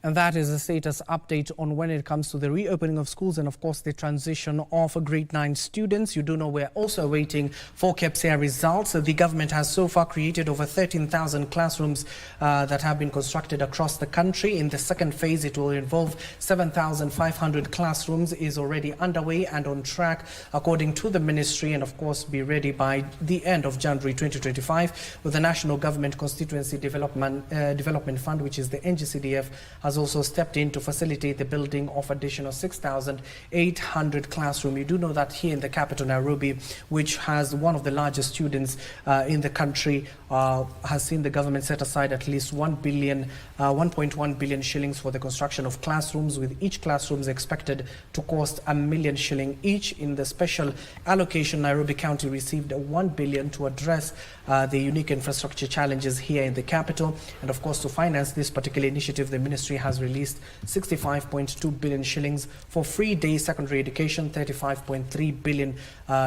And that is a status update on when it comes to the reopening of schools and, of course, the transition of grade 9 students. You do know we're also waiting for KBC results. The government has so far created over 13,000 classrooms that have been constructed across the country. In the second phase, it will involve 7,500 classrooms, is already underway and on track, according to the ministry, and, of course, be ready by the end of January 2025, with the National Government Constituency Development Fund, which is the NGCDF, has also stepped in to facilitate the building of additional 6,800 classrooms. You do know that here in the capital, Nairobi, which has one of the largest students in the country, has seen the government set aside at least 1.1 billion shillings for the construction of classrooms, with each classroom expected to cost $1 million shilling each. In the special allocation, Nairobi County received 1 billion to address the unique infrastructure challenges here in the capital. And of course, to finance this particular initiative, the ministry has released 65.2 billion shillings for free day secondary education, 35.3 billion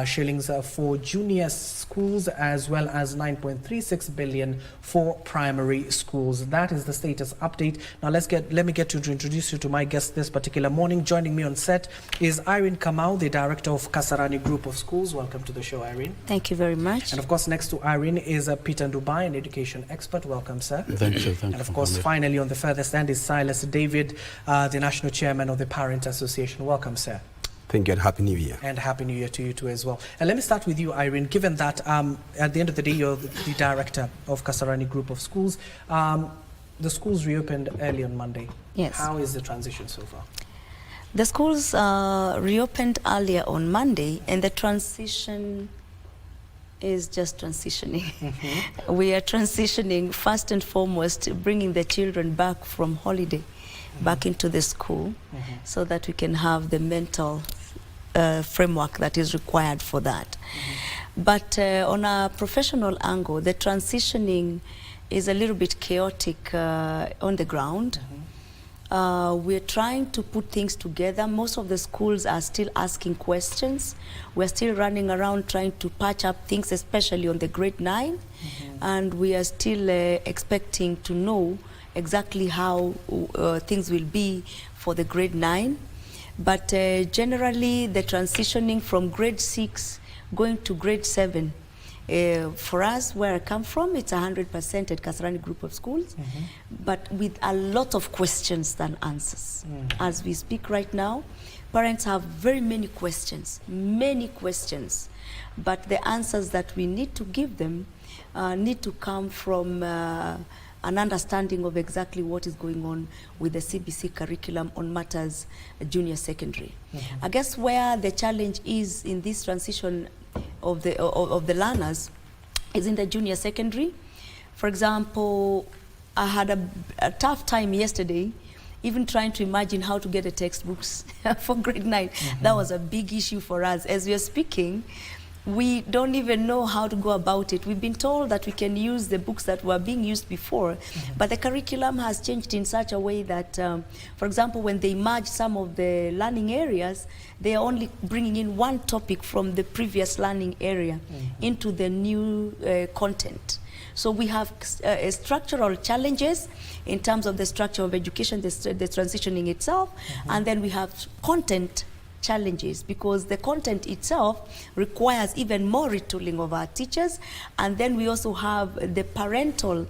shillings for junior schools, as well as 9.36 billion for primary schools. That is the status update. Now let me get to introduce you to my guest this particular morning. Joining me on set is Irene Kamau, the director of Kasarani Group of Schools. Welcome to the show, Irene. Thank you very much. And of course, next to Irene is Peter Ndubai, an education expert. Welcome, sir. Thank you. And of course, finally, on the furthest end is Silas David, the national chairman of the Parent Association. Welcome, sir. Thank you, and Happy New Year. And Happy New Year to you too as well. And let me start with you, Irene. Given that at the end of the day, you're the director of Kasarani Group of Schools, the schools reopened early on Monday. Yes. How is the transition so far? The schools reopened earlier on Monday, and the transition is just transitioning. Mm-hmm. We are transitioning first and foremost, bringing the children back from holiday, back into the school, so that we can have the mental framework that is required for that. But on a professional angle, the transitioning is a little bit chaotic on the ground. We're trying to put things together. Most of the schools are still asking questions. We're still running around trying to patch up things, especially on the grade 9. And we are still expecting to know exactly how things will be for the grade 9. But generally, the transitioning from grade 6 going to grade 7, for us, where I come from, it's 100% at Kasarani Group of Schools, but with a lot of questions than answers. As we speak right now, parents have very many questions, but the answers that we need to give them need to come from an understanding of exactly what is going on with the CBC curriculum on matters junior secondary. I guess where the challenge is in this transition of the learners is in the junior secondary. For example, I had a tough time yesterday even trying to imagine how to get the textbooks for grade 9. That was a big issue for us. As we are speaking, we don't even know how to go about it. We've been told that we can use the books that were being used before, but the curriculum has changed in such a way that, for example, when they merge some of the learning areas, they are only bringing in one topic from the previous learning area into the new content. So we have structural challenges in terms of the structure of education, the transitioning itself, and then we have content challenges, because the content itself requires even more retooling of our teachers. And then we also have the parental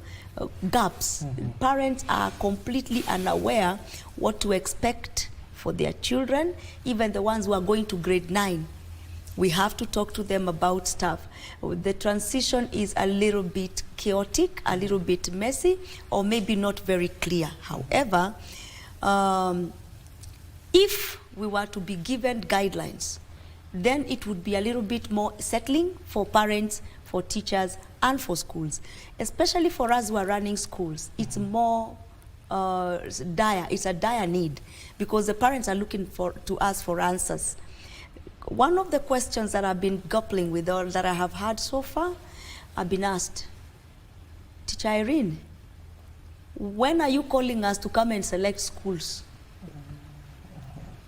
gaps. Parents are completely unaware what to expect for their children, even the ones who are going to grade 9. We have to talk to them about stuff. The transition is a little bit chaotic, a little bit messy, or maybe not very clear. However, if we were to be given guidelines, then it would be a little bit more settling for parents, for teachers, and for schools. Especially for us who are running schools, it's more dire. It's a dire need, because the parents are looking to us for answers. One of the questions that I've been grappling with, or that I have had so far, I've been asked, Teacher Irene, when are you calling us to come and select schools?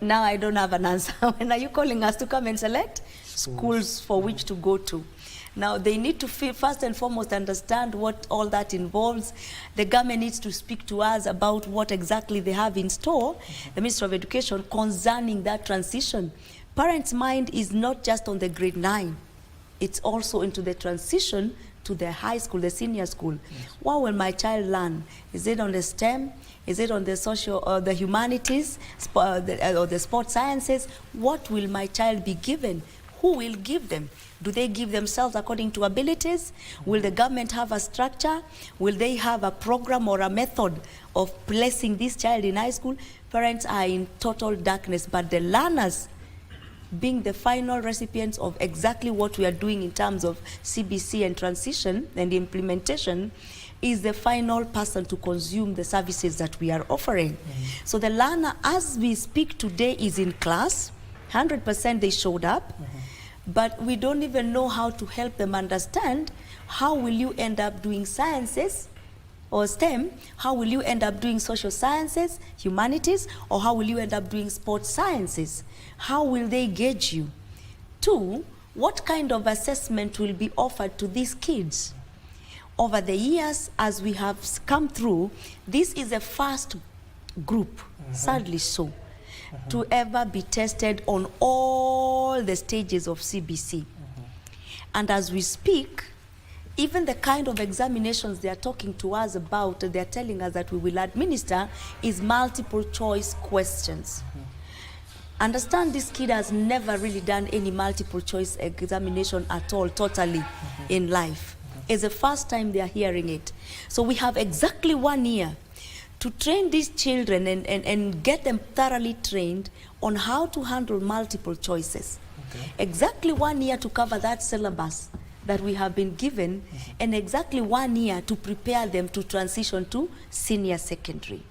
Now I don't have an answer. When are you calling us to come and select schools for which to go to? Now they need to first and foremost understand what all that involves. The government needs to speak to us about what exactly they have in store, the Ministry of Education, concerning that transition. Parents' mind is not just on the grade 9, it's also into the transition to the high school, the senior school. Yes. What will my child learn? Is it on the STEM? Is it on the social, the humanities, or the sports sciences? What will my child be given? Who will give them? Do they give themselves according to abilities? Will the government have a structure? Will they have a program or a method of placing this child in high school? Parents are in total darkness, but the learners, being the final recipients of exactly what we are doing in terms of CBC and transition and implementation, is the final person to consume the services that we are offering. So the learner, as we speak today, is in class. 100% they showed up, but we don't even know how to help them understand how will you end up doing sciences or STEM, how will you end up doing social sciences, humanities, or how will you end up doing sports sciences? How will they gauge you? 2, what kind of assessment will be offered to these kids? Over the years, as we have come through, this is the first group, sadly so, to ever be tested on all the stages of CBC. And as we speak, even the kind of examinations they are talking to us about, they are telling us that we will administer, is multiple choice questions. Understand, this kid has never really done any multiple choice examination at all, totally, in life. It's the first time they are hearing it. So we have exactly 1 year to train these children and get them thoroughly trained on how to handle multiple choices. Exactly 1 year to cover that syllabus that we have been given, and exactly 1 year to prepare them to transition to senior secondary.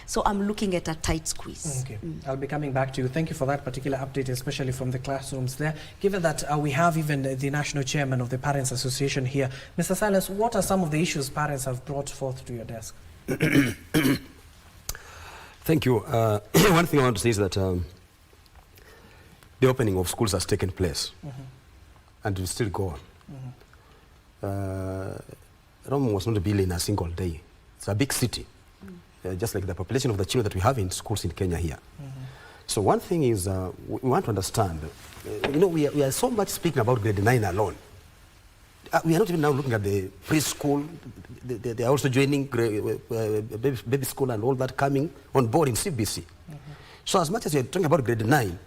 So I'm looking at a tight squeeze. I'll be coming back to you. Thank you for that particular update, especially from the classrooms there. Given that we have even the national chairman of the Parents Association here, Mr. Silas, what are some of the issues parents have brought forth to your desk? Thank you. One thing I want to say is that the opening of schools has taken place and will still go on. Rome was not built in a single day. It's a big city, just like the population of the children that we have in schools in Kenya here. So one thing is, we want to understand, you know, we are so much speaking about grade 9 alone. We are not even now looking at the preschool. They are also joining baby school and all that coming on board in CBC. So as much as we are talking about grade 9,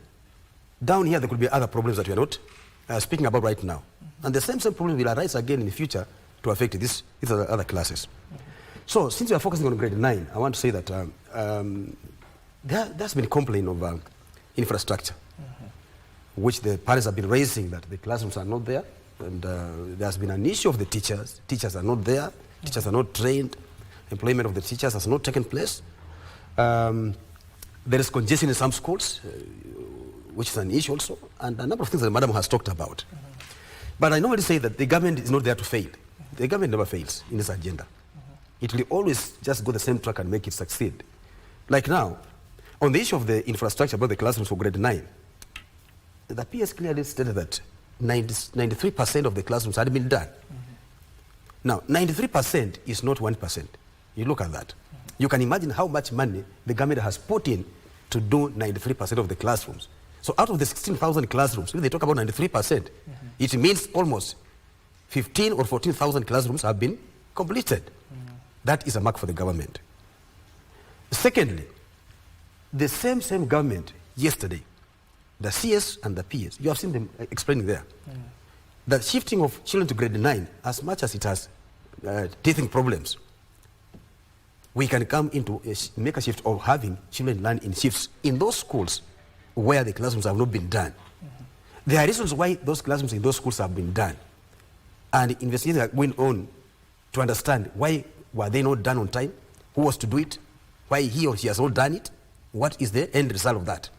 down here there could be other problems that we are not speaking about right now. And the same problem will arise again in the future to affect these other classes. So since we are focusing on grade 9, I want to say that there's been complaint of infrastructure, which the parents have been raising, that the classrooms are not there. And there's been an issue of the teachers. Teachers are not there. Teachers are not trained. Employment of the teachers has not taken place. There is congestion in some schools, which is an issue also, and a number of things that Madam has talked about. But I normally say that the government is not there to fail. The government never fails in this agenda. It will always just go the same track and make it succeed. Like now, on the issue of the infrastructure about the classrooms for grade 9, the PS clearly stated that 93% of the classrooms had been done. Now, 93% is not 1%. You look at that. You can imagine how much money the government has put in to do 93% of the classrooms. So out of the 16,000 classrooms, if they talk about 93%, it means almost 15 or 14,000 classrooms have been completed. That is a mark for the government. Secondly, the same government yesterday, the CS and the PS, you have seen them explaining there, that shifting of children to grade 9, as much as it has teething problems, we can come into make a shift of having children learn in shifts in those schools where the classrooms have not been done. There are reasons why those classrooms in those schools have been done, and investigations are going on to understand why were they not done on time, who was to do it, why he or she has not done it, what is the end result of that.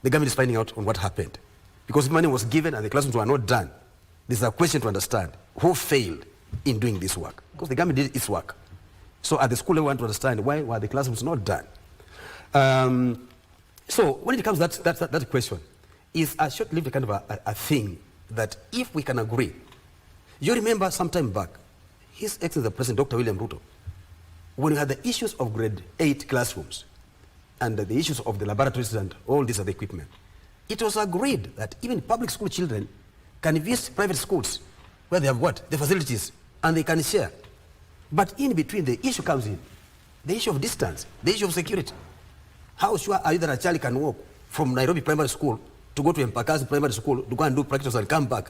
The government is finding out on what happened. Because money was given and the classrooms were not done, there's a question to understand who failed in doing this work. Because the government did its work. So at the school level, we want to understand why were the classrooms not done. So when it comes to that question, is a short-lived kind of a thing that if we can agree You remember some time back, His Excellency the President, Dr. William Ruto, when we had the issues of grade 8 classrooms and the issues of the laboratories and all these other equipment, it was agreed that even public school children can visit private schools where they have what? The facilities, and they can share. But in between, the issue comes in. The issue of distance, the issue of security. How sure are you that a child can walk from Nairobi Primary School to go to Mpakazi Primary School to go and do practicals and come back?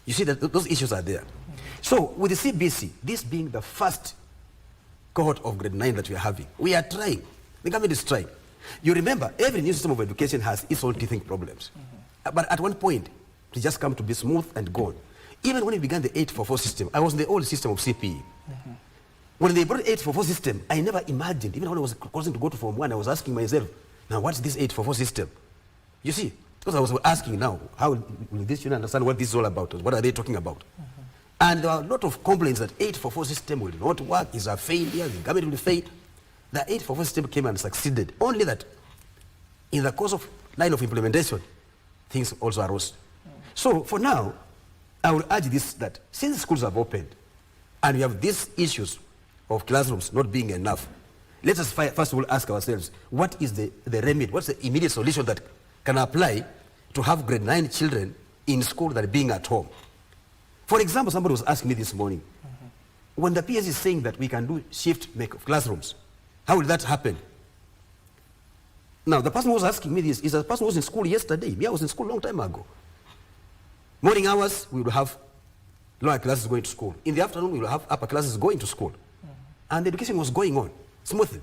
You see that those issues are there. So with the CBC, this being the first cohort of grade 9 that we are having, we are trying. The government is trying. You remember, every new system of education has its own teething problems. But at one point, it just come to be smooth and gone. Even when we began the 844 system, I was in the old system of CPE. When they brought 844 system, I never imagined, even when I was crossing to go to Form 1, I was asking myself, now what's this 844 system? You see, because I was asking now, how will this student understand what this is all about? What are they talking about? And there are a lot of complaints that 844 system will not work, is a failure, the government will fail. The 844 system came and succeeded. Only that in the course of line of implementation, things also arose. So for now, I will urge this, that since schools have opened and we have these issues of classrooms not being enough, let us first of all ask ourselves, what is the remedy, what's the immediate solution that can apply to have grade 9 children in school that are being at home? For example, somebody was asking me this morning, when the PS is saying that we can do shift make of classrooms, how will that happen? Now, the person who was asking me this is a person who was in school yesterday. Me, I was in school a long time ago. Morning hours, we will have lower classes going to school. In the afternoon, we will have upper classes going to school. And the education was going on smoothly,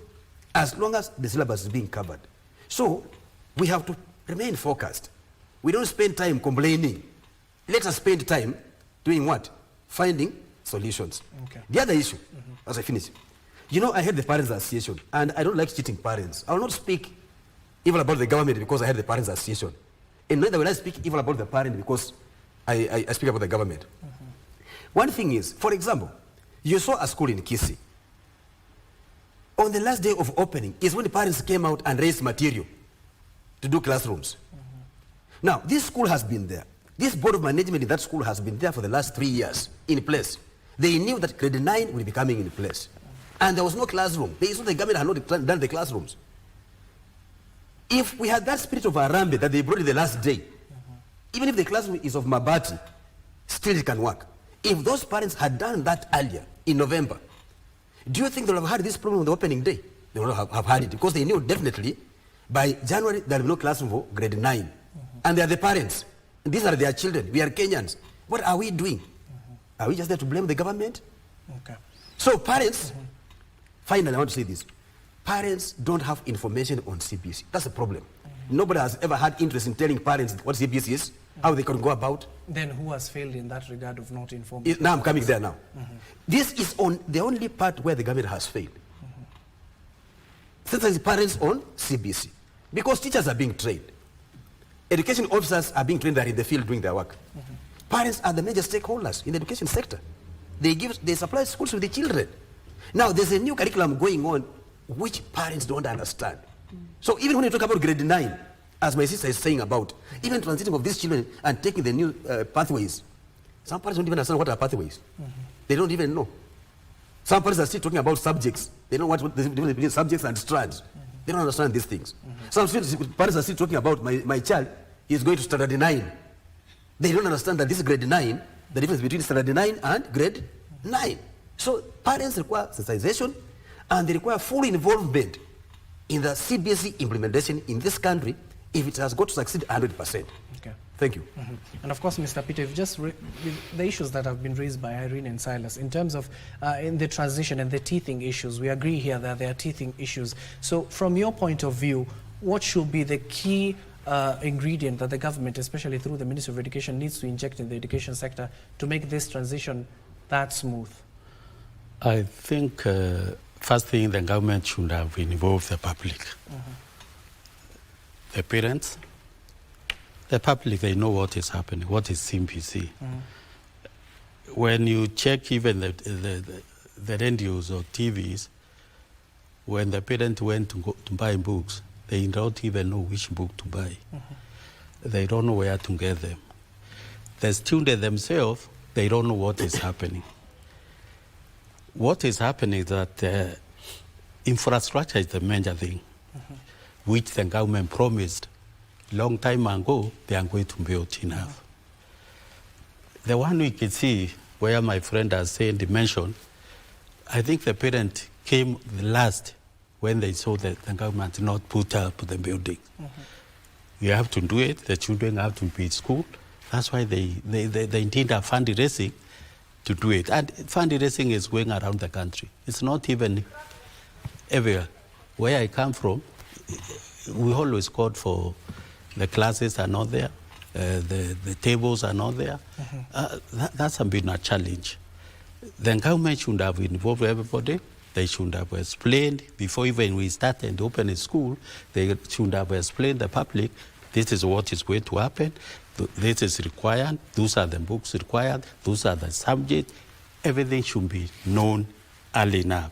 as long as the syllabus is being covered. So, we have to remain focused. We don't spend time complaining. Let us spend time doing what? Finding solutions. Okay. The other issue, as I finish, you know, I heard the Parents Association, and I don't like cheating parents. I will not speak evil about the government because I heard the Parents Association. And neither will I speak evil about the parent because I speak about the government. One thing is, for example, you saw a school in Kisii. On the last day of opening is when the parents came out and raised material to do classrooms. Now, this school has been there. This board of management in that school has been there for the last 3 years in place. They knew that grade 9 will be coming in place. And there was no classroom. They saw the government had not done the classrooms. If we had that spirit of Arambe that they brought in the last day, even if the classroom is of Mabati, still it can work. If those parents had done that earlier, in November, do you think they would have had this problem on the opening day? They would have had it because they knew definitely by January there will be no classroom for grade 9. And they are the parents. These are their children. We are Kenyans. What are we doing? Are we just there to blame the government? Okay. So parents, finally I want to say this. Parents don't have information on CBC. That's the problem. Nobody has ever had interest in telling parents what CBC is, how they can go about. Then who has failed in that regard of not informing? Now I'm coming there now. This is on the only part where the government has failed. Since parents on CBC. Because teachers are being trained. Education officers are being trained, that are in the field doing their work. Parents are the major stakeholders in the education sector. They supply schools with the children. Now there's a new curriculum going on which parents don't understand. So even when you talk about grade 9, as my sister is saying about, even transiting of these children and taking the new pathways, some parents don't even understand what are pathways. They don't even know. Some parents are still talking about subjects. They don't know what the difference between subjects and strands. They don't understand these things. Some parents are still talking about my child is going to standard 9. They don't understand that this is grade 9, the difference between standard 9 and grade 9. So parents require sensitization and they require full involvement in the CBSE implementation in this country if it has got to succeed 100%. Okay. Thank you. And of course, Mr. Peter, you've just the issues that have been raised by Irene and Silas in terms of in the transition and the teething issues, we agree here that there are teething issues. So from your point of view, what should be the key ingredient that the government, especially through the Ministry of Education, needs to inject in the education sector to make this transition that smooth? I think first thing, the government should have involved the public. The parents, the public, they know what is happening, what is CBC. When you check even the radios or TVs, when the parent went to buy books, they don't even know which book to buy. They don't know where to get them. The students themselves, they don't know what is happening. What is happening is that infrastructure is the major thing, which the government promised long time ago they are going to build enough. The one we can see, where my friend has said, mentioned, I think the parent came last when they saw that the government not put up the building. You have to do it, the children have to be in school. That's why they intend a fundraising to do it. And fundraising is going around the country. It's not even everywhere. Where I come from, we always called for the classes are not there, the tables are not there. That's been a challenge. The government should have involved everybody. They should have explained before even we started opening school. They should have explained the public, this is what is going to happen. This is required. Those are the books required. Those are the subjects. Everything should be known early enough.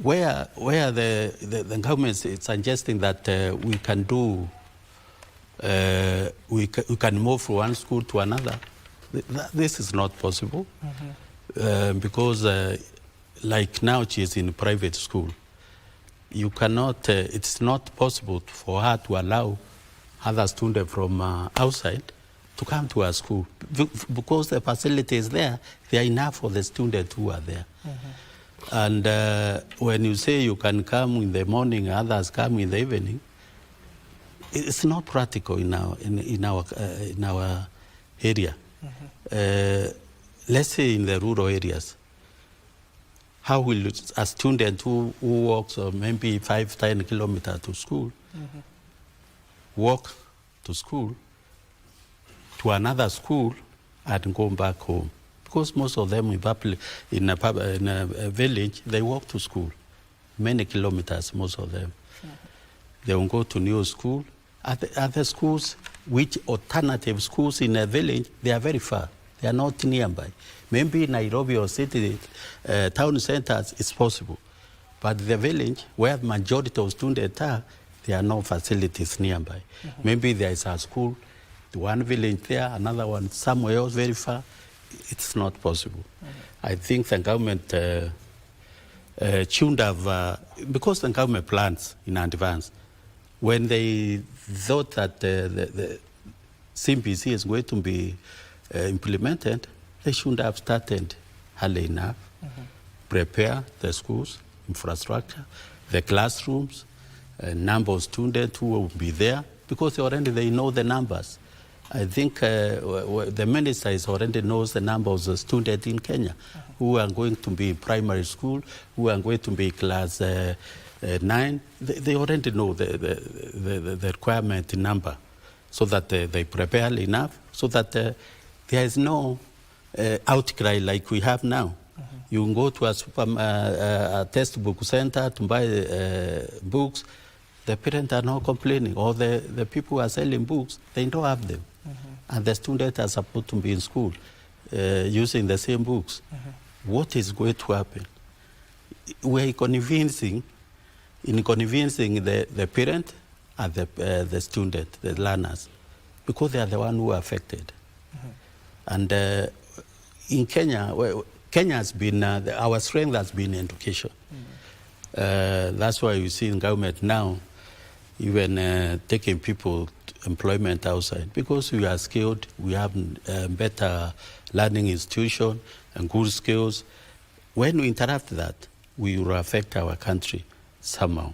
Where the government is suggesting that we can do, we can move from one school to another, this is not possible. Because like now she is in private school. You cannot, it's not possible for her to allow other students from outside to come to our school because the facilities there, they are enough for the students who are there. And when you say you can come in the morning, others come in the evening, it's not practical in our area. Let's say in the rural areas, how will a student who walks maybe 5-10 kilometers to school walk to school to another school and go back home? Because most of them in a village, they walk to school, many kilometers, most of them. They will go to new school. Other schools, which alternative schools in a village, they are very far. They are not nearby. Maybe Nairobi or city town centers is possible. But the village, where the majority of students are, there are no facilities nearby. Maybe there is a school, one village there, another one somewhere else very far. It's not possible. I think the government should have, because the government plans in advance, when they thought that the CBC is going to be implemented, they should have started early enough, prepare the schools, infrastructure, the classrooms, number of students who will be there, because they know the numbers. I think the minister already knows the number of the students in Kenya who are going to be in primary school, who are going to be class 9. They already know the requirement number, so that they prepare enough, so that there is no outcry like we have now. You can go to a textbook center to buy books. The parents are not complaining, or the people who are selling books, they don't have them. And the students are supposed to be in school using the same books. What is going to happen? We're convincing the parent and the student, the learners, because they are the ones who are affected. And in Kenya, Kenya has been, our strength has been education. That's why you see in government now, even taking people to employment outside, because we are skilled, we have better learning institution and good skills. When we interrupt that, we will affect our country somehow.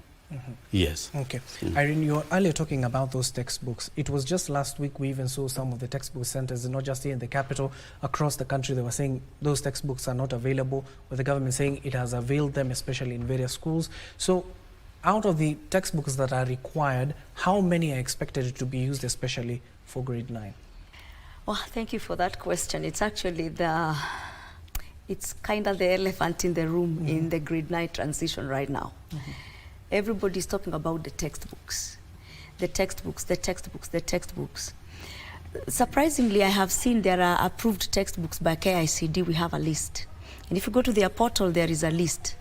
Yes. Okay. Irene, you were earlier talking about those textbooks. It was just last week we even saw some of the textbook centers, not just here in the capital, across the country. They were saying those textbooks are not available, with the government saying it has availed them, especially in various schools. So out of the textbooks that are required, how many are expected to be used, especially for grade 9? Well, thank you for that question. It's actually it's kind of the elephant in the room in the grade 9 transition right now. Everybody's talking about the textbooks. The textbooks, the textbooks, the textbooks. Surprisingly, I have seen there are approved textbooks by KICD. We have a list. And if you go to their portal, there is a list.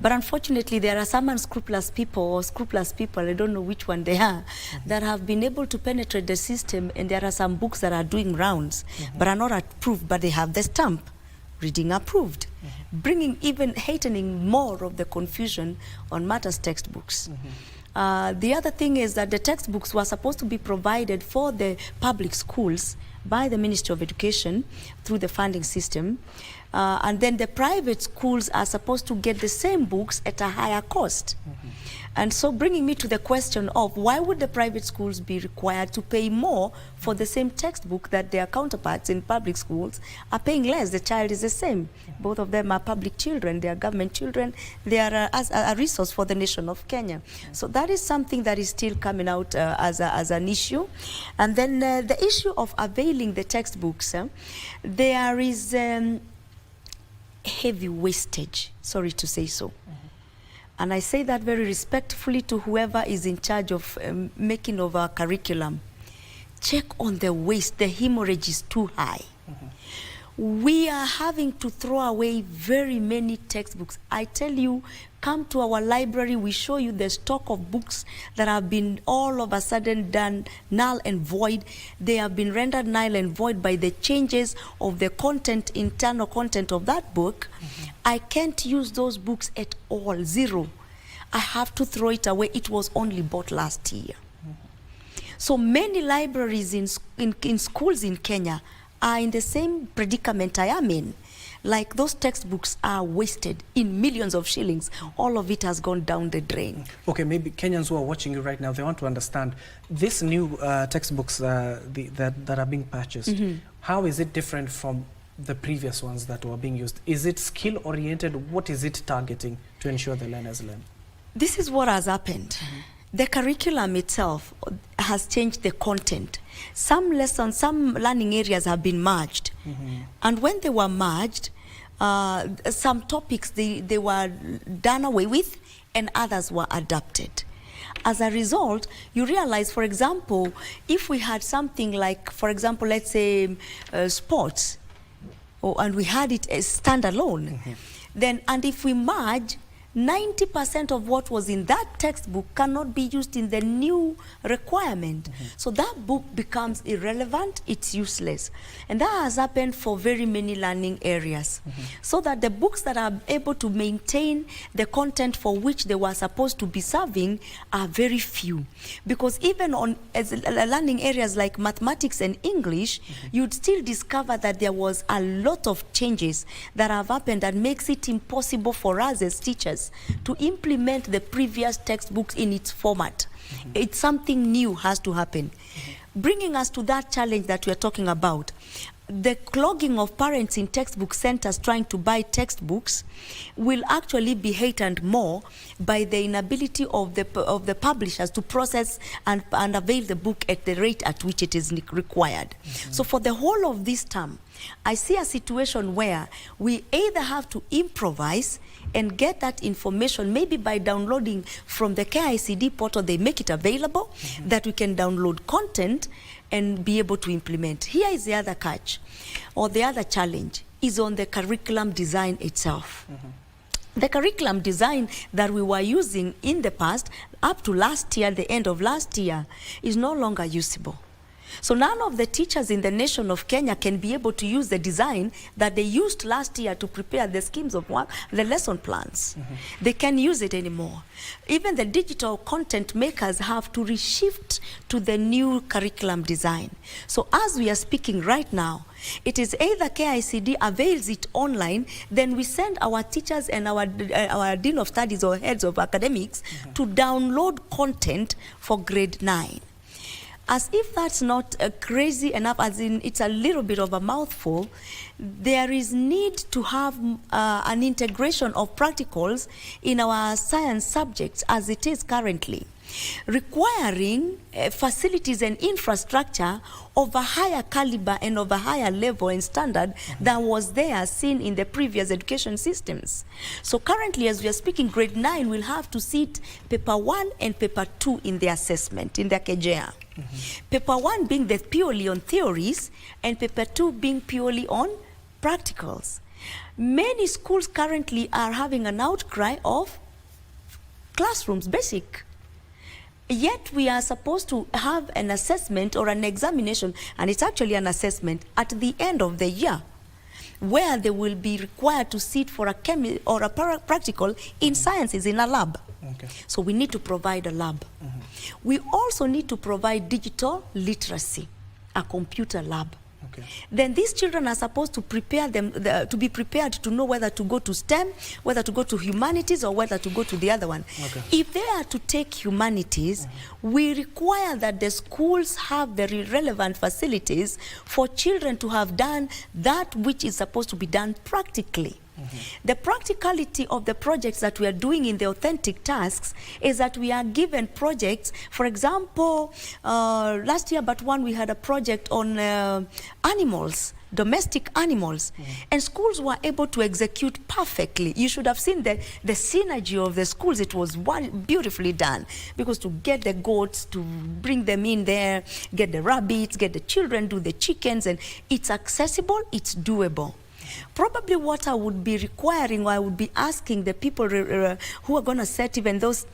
But unfortunately, there are some unscrupulous people or scrupulous people, I don't know which one they are, that have been able to penetrate the system, and there are some books that are doing rounds, but are not approved, but they have the stamp, reading approved, bringing even heightening more of the confusion on matters textbooks. The other thing is that the textbooks were supposed to be provided for the public schools by the Ministry of Education through the funding system. And then the private schools are supposed to get the same books at a higher cost. And so bringing me to the question of why would the private schools be required to pay more for the same textbook that their counterparts in public schools are paying less? The child is the same. Both of them are public children, they are government children, they are a resource for the nation of Kenya. So that is something that is still coming out as an issue. And then the issue of availing the textbooks, there is heavy wastage, sorry to say so. And I say that very respectfully to whoever is in charge of making of our curriculum. Check on the waste. The hemorrhage is too high. We are having to throw away very many textbooks. I tell you, come to our library, we show you the stock of books that have been all of a sudden done null and void. They have been rendered null and void by the changes of the content, internal content of that book. I can't use those books at all, zero. I have to throw it away. It was only bought last year. So many libraries in schools in Kenya are in the same predicament I am in. Like those textbooks are wasted in millions of shillings. All of it has gone down the drain. Okay, maybe Kenyans who are watching you right now, they want to understand these new textbooks that are being purchased. How is it different from the previous ones that were being used? Is it skill oriented? What is it targeting to ensure the learners learn? This is what has happened. The curriculum itself has changed the content. Some lessons, some learning areas have been merged. And when they were merged, some topics they were done away with and others were adapted. As a result, you realize, for example, if we had something like, for example, let's say sports, and we had it as standalone, then, and if we merge, 90% of what was in that textbook cannot be used in the new requirement. So that book becomes irrelevant, it's useless. And that has happened for very many learning areas. So that the books that are able to maintain the content for which they were supposed to be serving are very few. Because even on learning areas like mathematics and English, you'd still discover that there was a lot of changes that have happened that makes it impossible for us as teachers to implement the previous textbooks in its format. It's something new has to happen. Bringing us to that challenge that we are talking about, the clogging of parents in textbook centers trying to buy textbooks will actually be heightened more by the inability of the publishers to process and avail the book at the rate at which it is required. So for the whole of this term, I see a situation where we either have to improvise and get that information, maybe by downloading from the KICD portal, they make it available, that we can download content and be able to implement. Here is the other catch, or the other challenge, is on the curriculum design itself. The curriculum design that we were using in the past, up to last year, the end of last year, is no longer usable. So none of the teachers in the nation of Kenya can be able to use the design that they used last year to prepare the schemes of work, the lesson plans. They can't use it anymore. Even the digital content makers have to reshift to the new curriculum design. So as we are speaking right now, it is either KICD avails it online, then we send our teachers and our Dean of Studies or heads of academics to download content for grade 9. As if that's not crazy enough, as in it's a little bit of a mouthful, there is need to have an integration of practicals in our science subjects as it is currently, requiring facilities and infrastructure of a higher caliber and of a higher level and standard than was there seen in the previous education systems. So currently, as we are speaking, grade 9 will have to sit paper 1 and paper 2 in the assessment, in the KJA. Paper 1 being the purely on theories and paper 2 being purely on practicals. Many schools currently are having an outcry of classrooms, basic. Yet we are supposed to have an assessment or an examination, and it's actually an assessment at the end of the year, where they will be required to sit for a practical in sciences in a lab. Okay. So we need to provide a lab. We also need to provide digital literacy, a computer lab. Okay. Then these children are supposed to prepare them, to be prepared to know whether to go to STEM, whether to go to humanities, or whether to go to the other one. Okay. If they are to take humanities, we require that the schools have the relevant facilities for children to have done that which is supposed to be done practically. The practicality of the projects that we are doing in the authentic tasks is that we are given projects. For example, last year but one we had a project on animals, domestic animals, and schools were able to execute perfectly. You should have seen the synergy of the schools. It was beautifully done, because to get the goats, to bring them in there, get the rabbits, get the children, do the chickens, and it's accessible, it's doable. Probably what I would be requiring, or I would be asking the people who are going to set even those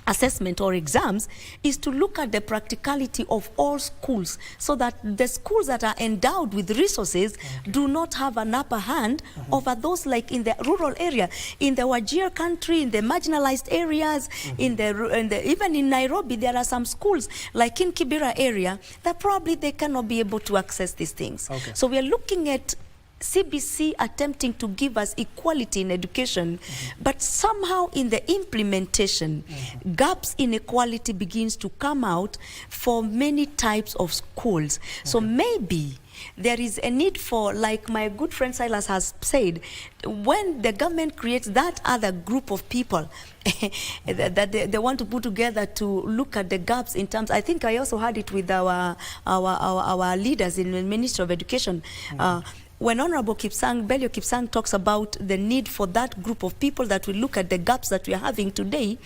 assessment or exams, is to look at the practicality of all schools, so that the schools that are endowed with resources do not have an upper hand over those like in the rural area, in the Wajir country, in the marginalized areas, even in Nairobi, there are some schools like in Kibera area that probably they cannot be able to access these things. Okay. So we are looking at CBC attempting to give us equality in education, but somehow in the implementation, gaps in equality begins to come out for many types of schools. So maybe there is a need for, like my good friend Silas has said, when the government creates that other group of people that they want to put together to look at the gaps in terms, I think I also had it with our leaders in the Ministry of Education. When Honorable Belio Kipsang talks about the need for that group of people that will look at the gaps that we are having today,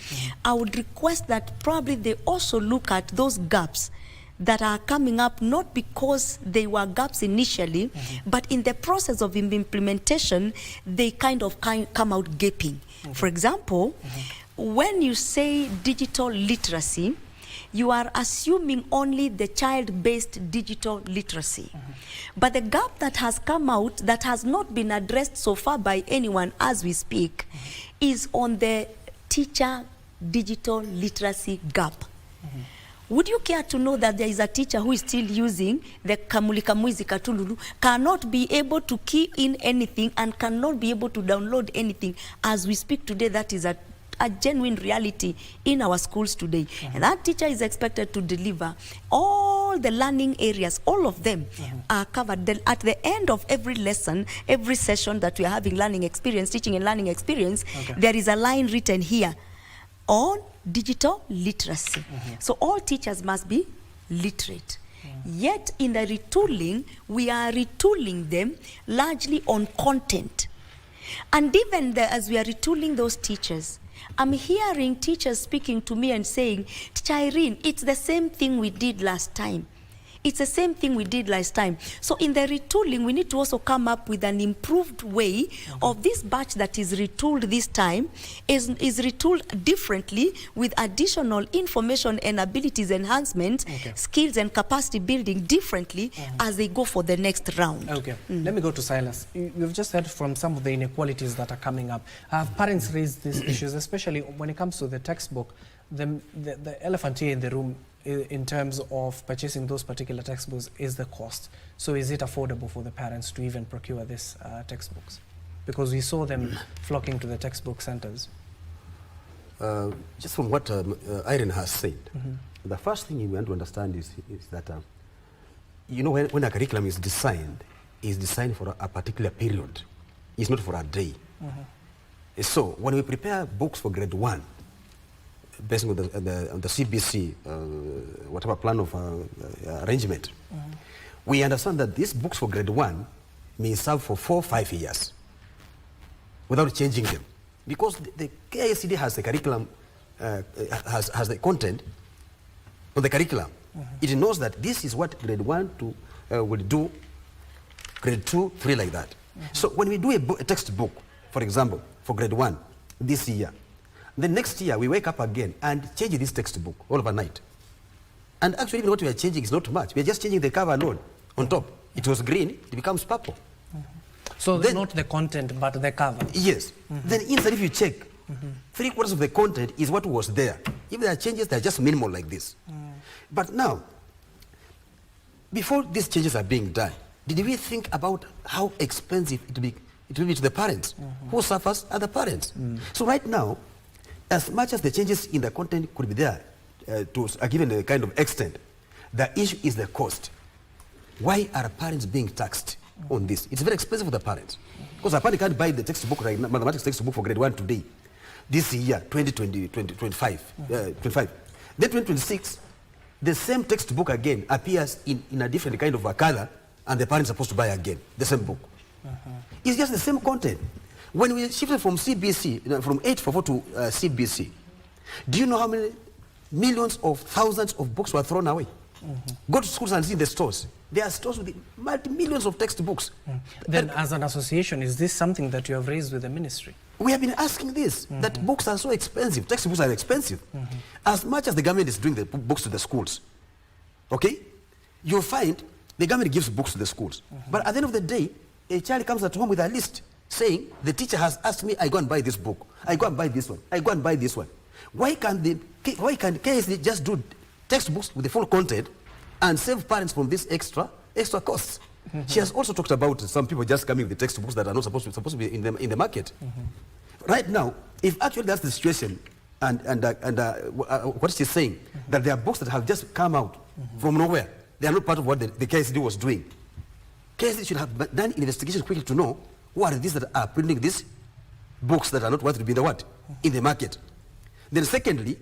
I would request that probably they also look at those gaps that are coming up, not because they were gaps initially, but in the process of implementation, they kind of come out gaping. For example, when you say digital literacy, you are assuming only the child-based digital literacy. But the gap that has come out, that has not been addressed so far by anyone as we speak, is on the teacher digital literacy gap. Would you care to know that there is a teacher who is still using the Kamulika Mwizi Katululu, cannot be able to key in anything and cannot be able to download anything as we speak today? That is a genuine reality in our schools today. And that teacher is expected to deliver all the learning areas, all of them are covered. At the end of every lesson, every session that we are having learning experience, teaching and learning experience, there is a line written here on digital literacy. So all teachers must be literate. Yet in the retooling, we are retooling them largely on content. And even as we are retooling those teachers, I'm hearing teachers speaking to me and saying, Teacher Irene, it's the same thing we did last time. It's the same thing we did last time. So in the retooling, we need to also come up with an improved way of this batch that is retooled this time, is retooled differently with additional information and abilities enhancement, skills and capacity building differently as they go for the next round. Okay, let me go to Silas. You've just heard from some of the inequalities that are coming up. Have parents raised these issues, especially when it comes to the textbook? The elephant here in the room in terms of purchasing those particular textbooks is the cost. So is it affordable for the parents to even procure these textbooks? Because we saw them flocking to the textbook centers. Just from what Irene has said, the first thing you want to understand is that, you know, when a curriculum is designed for a particular period. It's not for a day. So when we prepare books for grade 1, based on the CBC, whatever plan of arrangement, we understand that these books for grade 1 may serve for 4 or 5 years without changing them. Because the KICD has the curriculum, has the content on the curriculum. It knows that this is what grade 1 will do, grade 2, 3 like that. So when we do a textbook, for example, for grade 1 this year, the next year we wake up again and change this textbook all overnight. And actually even what we are changing is not much. We are just changing the cover alone on top. It was green, it becomes purple. So Then, not the content, but the cover. Yes. Then inside, if you check, 3/4 of the content is what was there. If there are changes, they're just minimal like this. But now, before these changes are being done, did we think about how expensive it will be to the parents? Who suffers are the parents. So right now, as much as the changes in the content could be there to a given kind of extent, the issue is the cost. Why are parents being taxed on this? It's very expensive for the parents. Because a parent can't buy the textbook right now, mathematics textbook for grade 1 today. This year, 2025. Then 2026, the same textbook again appears in a different kind of a color, and the parents are supposed to buy again the same book. It's just the same content. When we shifted from CBC, from 844 to CBC, do you know how many millions of thousands of books were thrown away? Go to schools and see the stores. There are stores with multi-millions of textbooks. Then as an association, is this something that you have raised with the ministry? We have been asking this, that books are so expensive, textbooks are expensive. As much as the government is doing the books to the schools, okay, you'll find the government gives books to the schools. But at the end of the day, a child comes at home with a list saying, the teacher has asked me, I go and buy this book, I go and buy this one, I go and buy this one. Why can't KSD just do textbooks with the full content and save parents from this extra costs? She has also talked about some people just coming with the textbooks that are not supposed to be in the market. Right now, if actually that's the situation, and what she's saying, that there are books that have just come out from nowhere, they are not part of what the KSD was doing. KSD should have done investigation quickly to know who are these that are printing these books that are not worth to be in the in the market. Then secondly,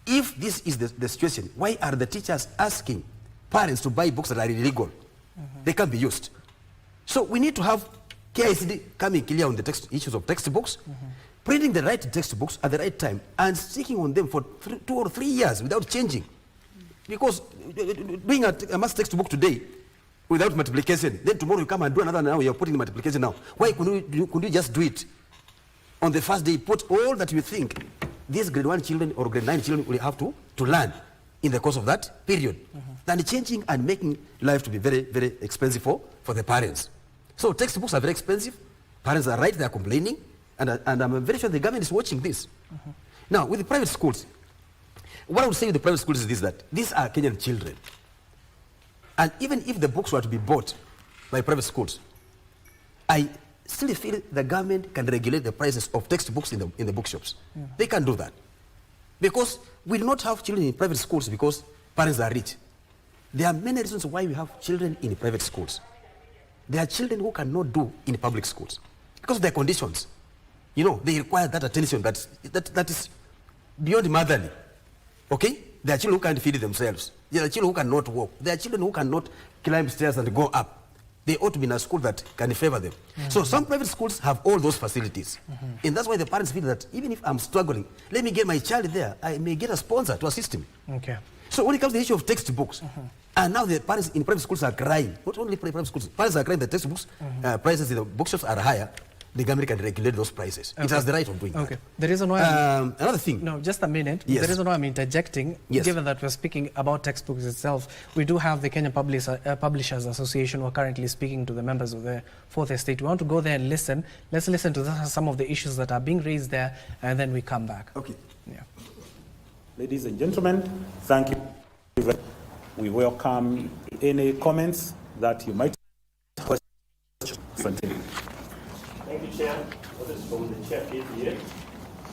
if this is the situation, why are the teachers asking parents to buy books that are illegal? They can't be used. So we need to have KICD coming clear on the issues of textbooks, printing the right textbooks at the right time, and sticking on them for 2 or 3 years without changing. Because doing a math textbook today without multiplication, then tomorrow you come and do another, now you're putting the multiplication now. Why couldn't you just do it on the first day, put all that you think these grade 1 children or grade 9 children will have to learn in the course of that period, than changing and making life to be very, very expensive for the parents. So textbooks are very expensive. Parents are right, they are complaining, and I'm very sure the government is watching this. Now, with the private schools, what I would say with the private schools is this, that these are Kenyan children. And even if the books were to be bought by private schools, I still feel the government can regulate the prices of textbooks in the bookshops. They can do that. Because we do not have children in private schools because parents are rich. There are many reasons why we have children in private schools. There are children who cannot do in public schools because of their conditions. You know, they require that attention that is beyond motherly. Okay? There are children who can't feed themselves. There are children who cannot walk. There are children who cannot climb stairs and go up. They ought to be in a school that can favor them. So some private schools have all those facilities. And that's why the parents feel that even if I'm struggling, let me get my child there. I may get a sponsor to assist him. Okay. So when it comes to the issue of textbooks, and now the parents in private schools are crying, not only private schools, parents are crying that textbooks prices in the bookshops are higher. The government can regulate those prices. It has the right of doing that. The reason why another thing. No, just a minute. Yes. The reason why I'm interjecting, given that we're speaking about textbooks itself, we do have the Kenya Publishers Association who are currently speaking to the members of the Fourth Estate. We want to go there and listen. Let's listen to some of the issues that are being raised there, and then we come back. Okay. Yeah. Ladies and gentlemen, thank you. We welcome any comments that you might have. Thank you, Chair. What is from the Chair here?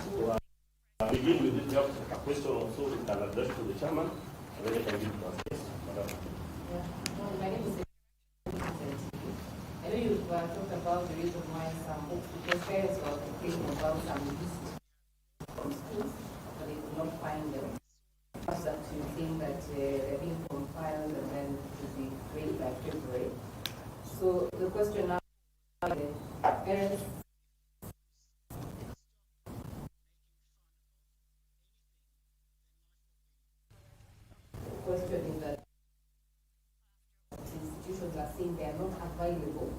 So, begin with the a question also we can address to the Chairman, and then I can give to us. Yes, Madam. My name is I know you've talked about the reason why some books, because parents were complaining about some lists from schools, but they could not find them. Perhaps that you think that they're being compiled and then to be ready by February. So the question now is, parents question is that institutions are saying they are not available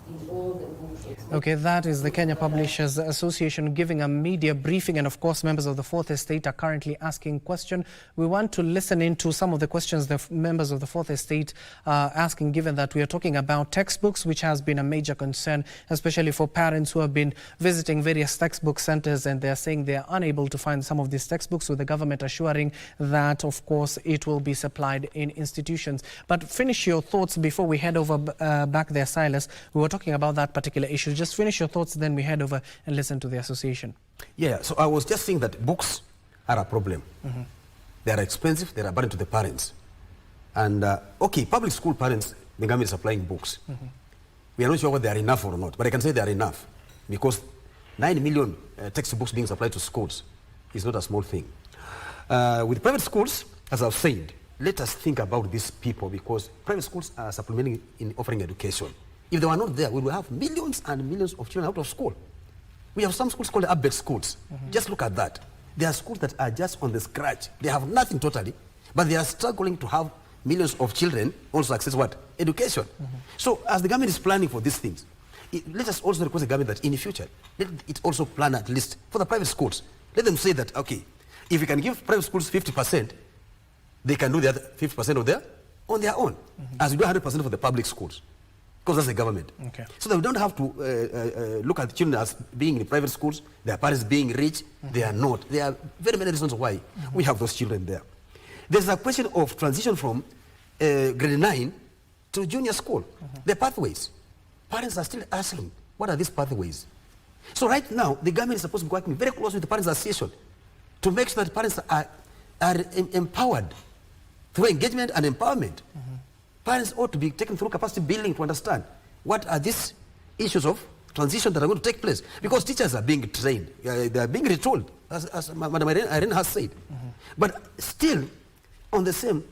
in all the books. Okay, that is the Kenya Publishers Association giving a media briefing, and of course members of the Fourth Estate are currently asking questions. We want to listen into some of the questions the members of the Fourth Estate are asking, given that we are talking about textbooks, which has been a major concern, especially for parents who have been visiting various textbook centers, and they are saying they are unable to find some of these textbooks, with the government assuring that of course it will be supplied in institutions. But finish your thoughts before we head over back there, Silas. We were talking about that particular issue. Just finish your thoughts, then we head over and listen to the association. Yeah, so I was just saying that books are a problem. They are expensive, they are a burden to the parents. And okay, public school parents, the government is supplying books. We are not sure whether they are enough or not, but I can say they are enough, because 9 million textbooks being supplied to schools is not a small thing. With private schools, as I've said, let us think about these people, because private schools are supplementing in offering education. If they were not there, we would have millions and millions of children out of school. We have some schools called upgrade schools. Just look at that. There are schools that are just on the scratch. They have nothing totally, but they are struggling to have millions of children also access what? Education. So as the government is planning for these things, let us also request the government that in the future, let it also plan at least for the private schools. Let them say that, okay, if we can give private schools 50%, they can do the other 50% on their own, as we do 100% for the public schools, because that's the government. Okay. So that we don't have to look at the children as being in private schools, their parents being rich. They are not. There are very many reasons why we have those children there. There's a question of transition from grade 9 to junior school. The pathways. Parents are still asking, what are these pathways? So right now, the government is supposed to be working very closely with the Parents Association to make sure that parents are empowered through engagement and empowerment. Parents ought to be taken through capacity building to understand what are these issues of transition that are going to take place. Because teachers are being trained, they are being retold, as Madam Irene has said. But still, on the same,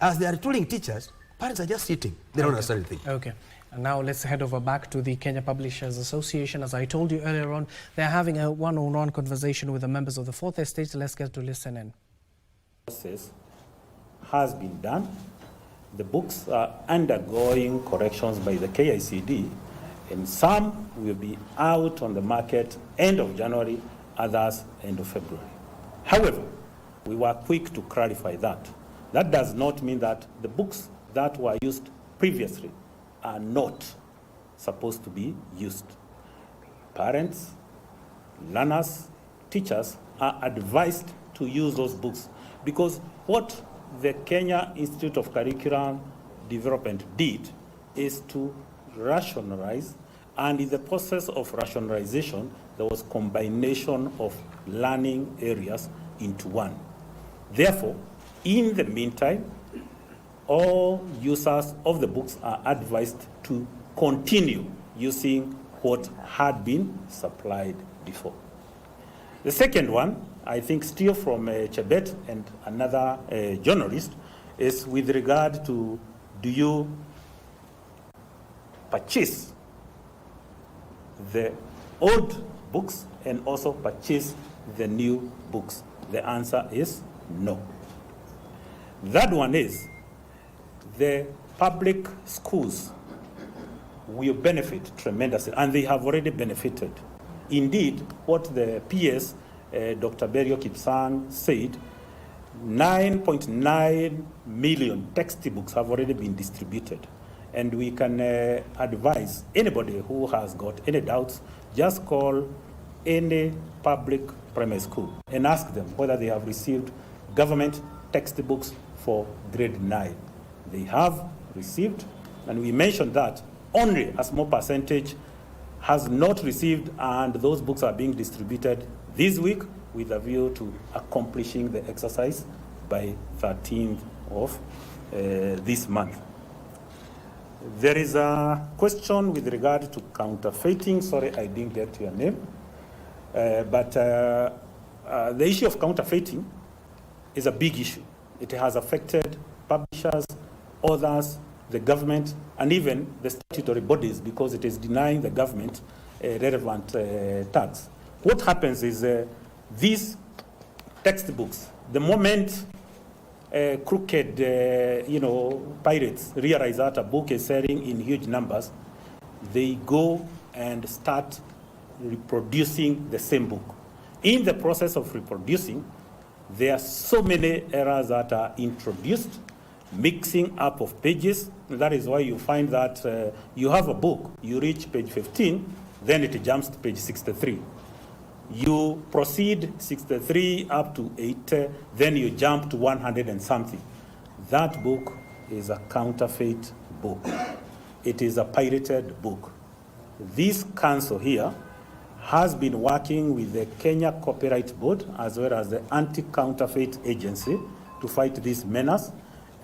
as they are retooling teachers, parents are just sitting. They don't understand anything. Okay. And now let's head over back to the Kenya Publishers Association. As I told you earlier on, they're having a one-on-one conversation with the members of the Fourth Estate. Let's get to listen in. Process has been done. The books are undergoing corrections by the KICD, and some will be out on the market end of January, others end of February. However, we were quick to clarify that. That does not mean that the books that were used previously are not supposed to be used. Parents, learners, teachers are advised to use those books, because what the Kenya Institute of Curriculum Development did is to rationalize, and in the process of rationalization, there was combination of learning areas into one. Therefore, in the meantime, all users of the books are advised to continue using what had been supplied before. The second one, I think still from Chebet and another journalist, is with regard to, do you purchase the old books and also purchase the new books? The answer is no. That one is, the public schools will benefit tremendously, and they have already benefited. Indeed, what the PS, Dr. Berio Kipsang, said, 9.9 million textbooks have already been distributed. And we can advise anybody who has got any doubts, just call any public primary school and ask them whether they have received government textbooks for grade 9. They have received, and we mentioned that only a small percentage has not received, and those books are being distributed this week with a view to accomplishing the exercise by 13th of this month. There is a question with regard to counterfeiting. Sorry, I didn't get your name. But the issue of counterfeiting is a big issue. It has affected publishers, authors, the government, and even the statutory bodies, because it is denying the government relevant tax. What happens is these textbooks, the moment crooked, pirates realize that a book is selling in huge numbers, they go and start reproducing the same book. In the process of reproducing, there are so many errors that are introduced, mixing up of pages. That is why you find that you have a book, you reach page 15, then it jumps to page 63. You proceed 63 up to 80, then you jump to 100 and something. That book is a counterfeit book. It is a pirated book. This council here has been working with the Kenya Copyright Board as well as the Anti-Counterfeit Agency to fight this menace,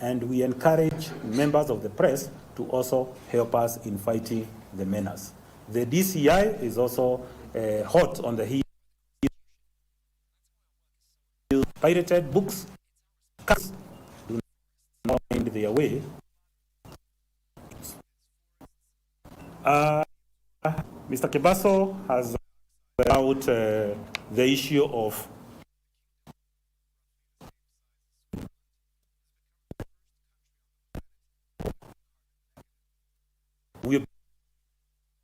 and we encourage members of the press to also help us in fighting the menace. The DCI is also hot on the heels. Pirated books do not find their way. Mr. Kibaso has about the issue of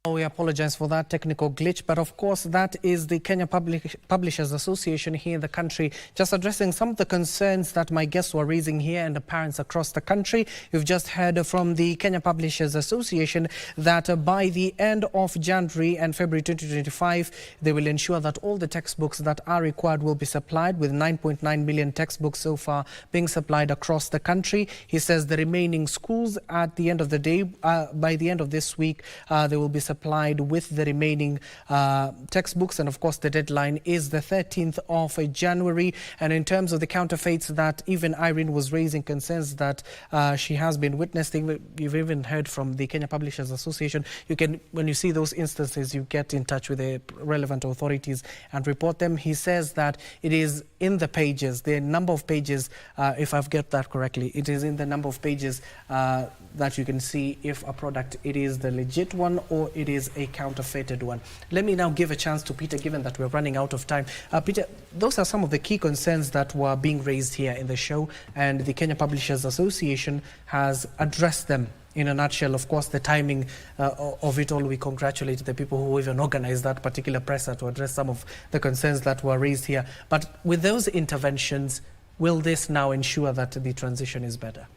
We apologize for that technical glitch, but of course that is the Kenya Publishers Association here in the country, just addressing some of the concerns that my guests were raising here and the parents across the country. You've just heard from the Kenya Publishers Association that by the end of January and February 2025, they will ensure that all the textbooks that are required will be supplied, with 9.9 million textbooks so far being supplied across the country. He says the remaining schools at the end of the day, by the end of this week, they will be supplied with the remaining textbooks, and of course the deadline is the 13th of January. And in terms of the counterfeits that even Irene was raising concerns that she has been witnessing, you've even heard from the Kenya Publishers Association. You can, when you see those instances, you get in touch with the relevant authorities and report them. He says that it is in the pages, the number of pages, if I've got that correctly, it is in the number of pages that you can see if a product, it is the legit one or it is a counterfeited one. Let me now give a chance to Peter, given that we're running out of time. Peter, those are some of the key concerns that were being raised here in the show, and the Kenya Publishers Association has addressed them in a nutshell. Of course, the timing of it all, we congratulate the people who even organized that particular presser to address some of the concerns that were raised here. But with those interventions, will this now ensure that the transition is better?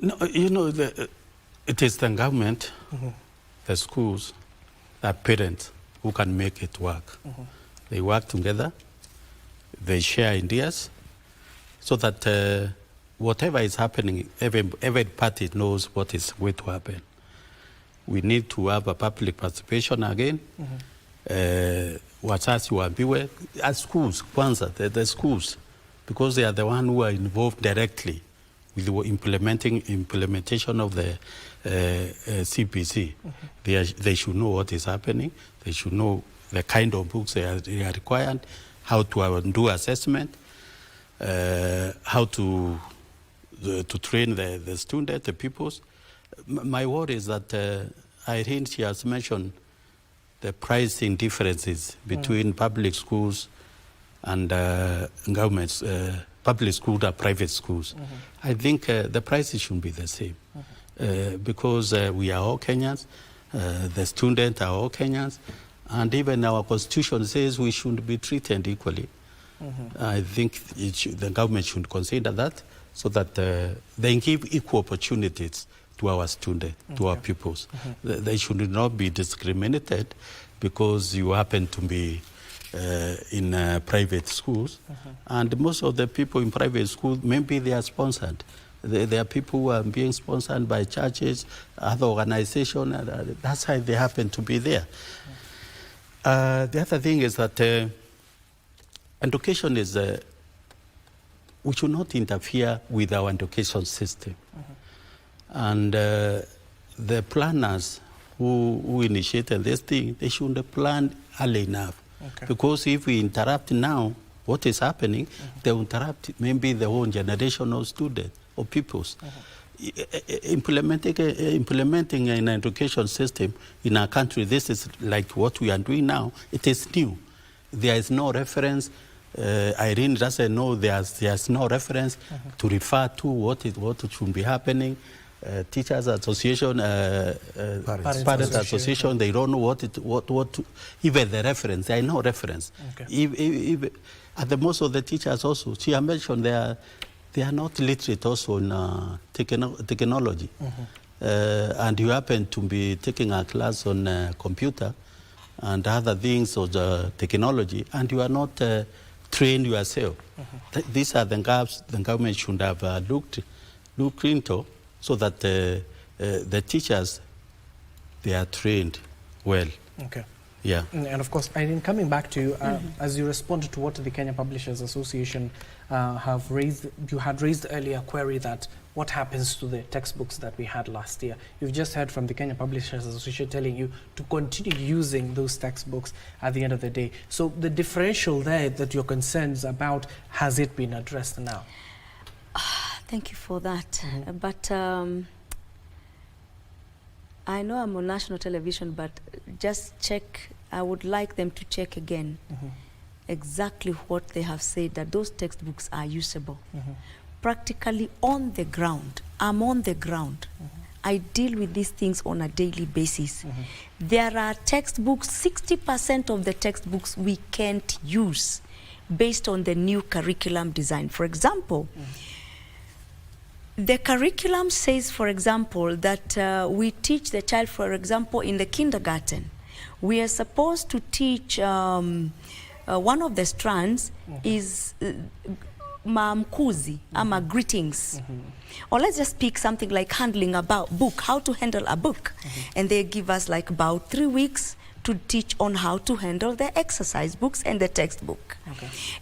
No, you know, it is the government, the schools, the parents who can make it work. They work together, they share ideas, so that whatever is happening, every party knows what is going to happen. We need to have a public participation again. Wazazi waambiwe, as schools, kwanza, the schools, because they are the ones who are involved directly with the implementation of the CBC. They should know what is happening. They should know the kind of books they are required, how to do assessment, how to train the student, the pupils. My worry is that Irene, she has mentioned the pricing differences between public schools and governments, public schools and private schools. I think the prices should be the same because we are all Kenyans, the students are all Kenyans, and even our constitution says we should be treated equally. I think the government should consider that, so that they give equal opportunities to our students, to our pupils. They should not be discriminated because you happen to be in private schools. And most of the people in private schools, maybe they are sponsored. There are people who are being sponsored by churches, other organizations. That's why they happen to be there. The other thing is that education is, we should not interfere with our education system. And the planners who initiated this thing, they should plan early enough. Because if we interrupt now what is happening, they will interrupt maybe the whole generation of students or pupils. Implementing an education system in our country, this is like what we are doing now. It is new. There is no reference. Irene doesn't know there's no reference to refer to what should be happening. Teachers Association, Parents Association, they don't know what even the reference. There are no reference. Okay. And the most of the teachers also, she mentioned they are not literate also in technology. And you happen to be taking a class on computer and other things of the technology, and you are not trained yourself. These are the gaps the government should have looked into, so that the teachers, they are trained well. Okay. Yeah. And of course, Irene, coming back to you, as you responded to what the Kenya Publishers Association have raised, you had raised earlier a query that what happens to the textbooks that we had last year. You've just heard from the Kenya Publishers Association telling you to continue using those textbooks at the end of the day. So the differential there that you're concerned about, has it been addressed now? Thank you for that. But I know I'm on national television, but just check, I would like them to check again exactly what they have said, that those textbooks are usable. Practically on the ground, I'm on the ground. I deal with these things on a daily basis. There are textbooks, 60% of the textbooks we can't use based on the new curriculum design. For example, the curriculum says, for example, that we teach the child, for example, in the kindergarten, we are supposed to teach, one of the strands is maamkuzi, ama greetings. Or let's just pick something like handling about book, how to handle a book. And they give us like about 3 weeks to teach on how to handle the exercise books and the textbook.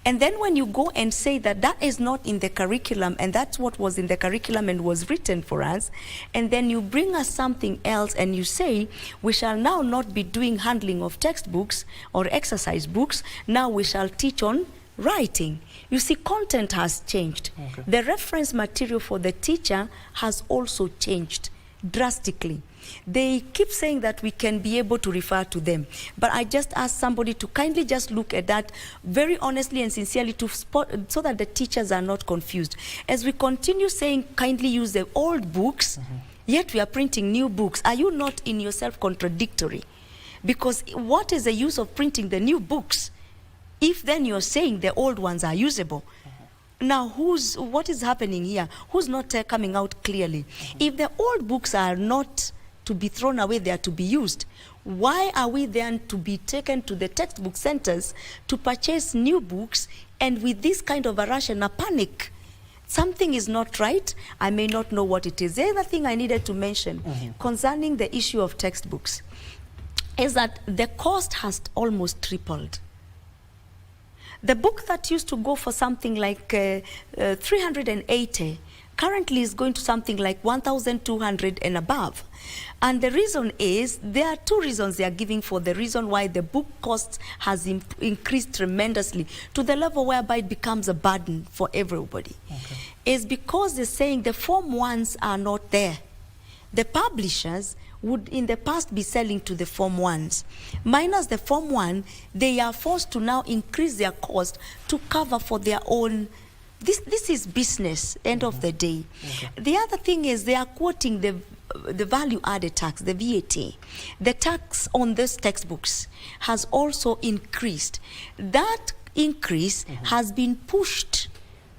And then when you go and say that that is not in the curriculum, and that's what was in the curriculum and was written for us, and then you bring us something else and you say, we shall now not be doing handling of textbooks or exercise books, now we shall teach on writing. You see, content has changed. The reference material for the teacher has also changed drastically. They keep saying that we can be able to refer to them, but I just ask somebody to kindly just look at that very honestly and sincerely, to spot, so that the teachers are not confused. As we continue saying kindly use the old books, yet we are printing new books, are you not in yourself contradictory? Because what is the use of printing the new books if then you're saying the old ones are usable? Now, what is happening here? Who's not coming out clearly? If the old books are not to be thrown away, they are to be used, why are we then to be taken to the textbook centers to purchase new books, and with this kind of a rush and a panic? Something is not right. I may not know what it is. The other thing I needed to mention concerning the issue of textbooks is that the cost has almost tripled. The book that used to go for something like 380 currently is going to something like 1,200 and above. And the reason is, there are two reasons they are giving for the reason why the book costs has increased tremendously to the level whereby it becomes a burden for everybody. Is because they're saying the Form 1s are not there. The publishers would in the past be selling to the Form 1s. Minus the Form 1, they are forced to now increase their cost to cover for their own. This is business, end of the day. The other thing is, they are quoting the value added tax, the VAT. The tax on these textbooks has also increased. That increase has been pushed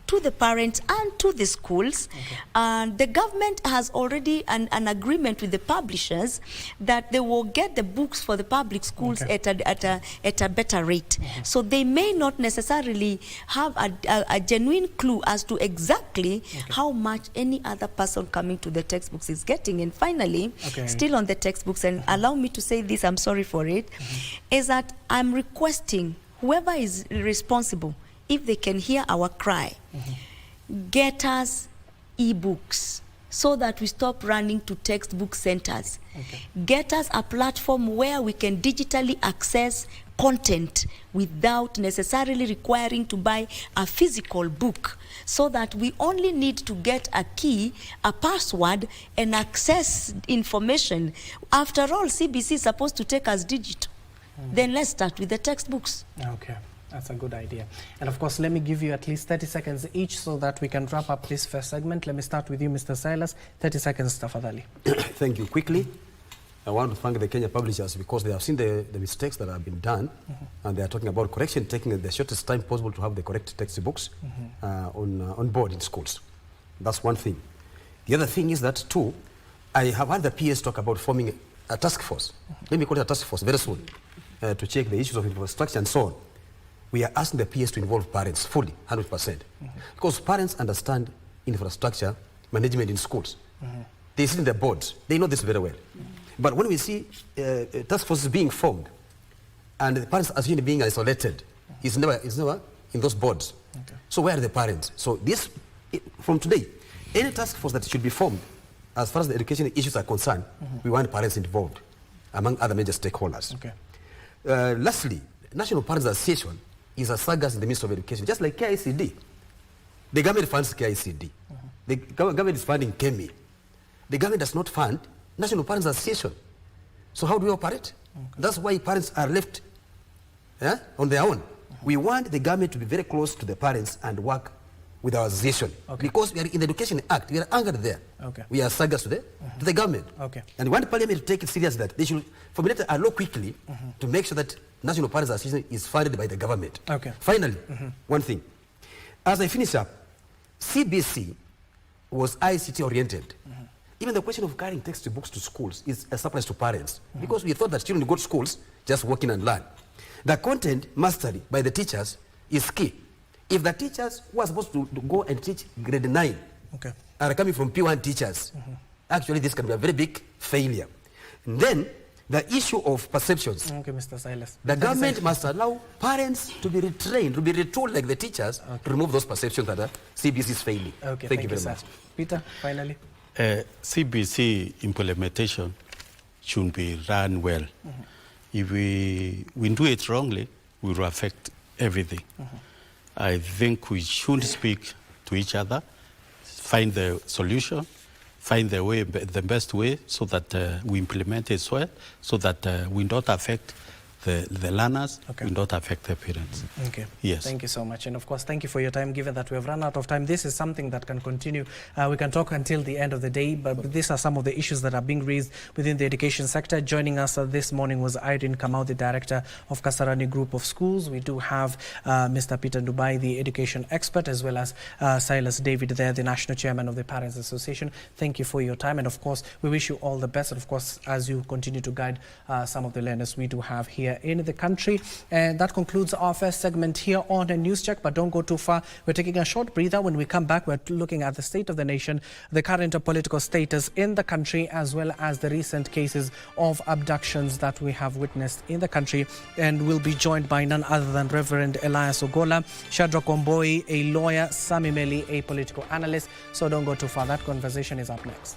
to the parents and to the schools. And the government has already an agreement with the publishers that they will get the books for the public schools at a better rate. So they may not necessarily have a genuine clue as to exactly how much any other person coming to the textbooks is getting. And finally, still on the textbooks, and allow me to say this, I'm sorry for it, is that I'm requesting whoever is responsible, if they can hear our cry, get us e-books so that we stop running to textbook centers. Get us a platform where we can digitally access content without necessarily requiring to buy a physical book, so that we only need to get a key, a password, and access information. After all, CBC is supposed to take us digital. Then let's start with the textbooks. That's a good idea. And of course, let me give you at least 30 seconds each so that we can wrap up this first segment. Let me start with you, Mr. Silas. 30 seconds, tafadhali. Thank you. Quickly, I want to thank the Kenya publishers because they have seen the mistakes that have been done, and they are talking about correction, taking the shortest time possible to have the correct textbooks on board in schools. That's one thing. The other thing is that, too, I have had the PS talk about forming a task force. Let me call it a task force very soon to check the issues of infrastructure and so on. We are asking the PS to involve parents fully, 100%. Because parents understand infrastructure management in schools. They sit in the boards. They know this very well. But when we see task forces being formed and the parents as usually being isolated, it's never in those boards. Okay. So where are the parents? So this, from today, any task force that should be formed, as far as the education issues are concerned, we want parents involved, among other major stakeholders. Okay. Lastly, National Parents Association is a saga in the midst of education, just like KICD. The government funds KICD. The government is funding KEMI. The government does not fund National Parents Association. So how do we operate? Okay. That's why parents are left on their own. We want the government to be very close to the parents and work with our association. Okay. Because we are in the Education Act, we are anchored there. Okay. We are sagas to the government. Okay. And we want Parliament to take it serious that they should formulate a law quickly to make sure that National Parents Association is funded by the government. Okay. Finally, one thing. As I finish up, CBC was ICT oriented. Even the question of carrying textbooks to schools is a surprise to parents because we thought that children go to schools just work in and learn. The content mastery by the teachers is key. If the teachers who are supposed to go and teach grade 9 are coming from P1 teachers, actually this can be a very big failure. And then the issue of perceptions. Okay, Mr. Silas. The government must allow parents to be retrained, to be retooled like the teachers to remove those perceptions that CBC is failing. Okay, thank you very much. Peter, finally. CBC implementation should be run well. If we do it wrongly, we will affect everything. I think we should speak to each other, find the solution, find the way, the best way, so that we implement it well, so that we don't affect the learners, we don't affect the parents. Okay. Yes. Thank you so much. And of course, thank you for your time. Given that we have run out of time, this is something that can continue. We can talk until the end of the day, but these are some of the issues that are being raised within the education sector. Joining us this morning was Irene Kamau, the director of Kasarani Group of Schools. We do have Mr. Peter Dubai, the education expert, as well as Silas David there, the national chairman of the Parents Association. Thank you for your time. And of course, we wish you all the best. And of course, as you continue to guide some of the learners we do have here in the country. And that concludes our first segment here on a News Check, but don't go too far. We're taking a short breather. When we come back, we're looking at the state of the nation, the current political status in the country, as well as the recent cases of abductions that we have witnessed in the country. And we'll be joined by none other than Reverend Elias Ogola, Shadrach Omboi, a lawyer, Sami Meli, a political analyst. So don't go too far. That conversation is up next.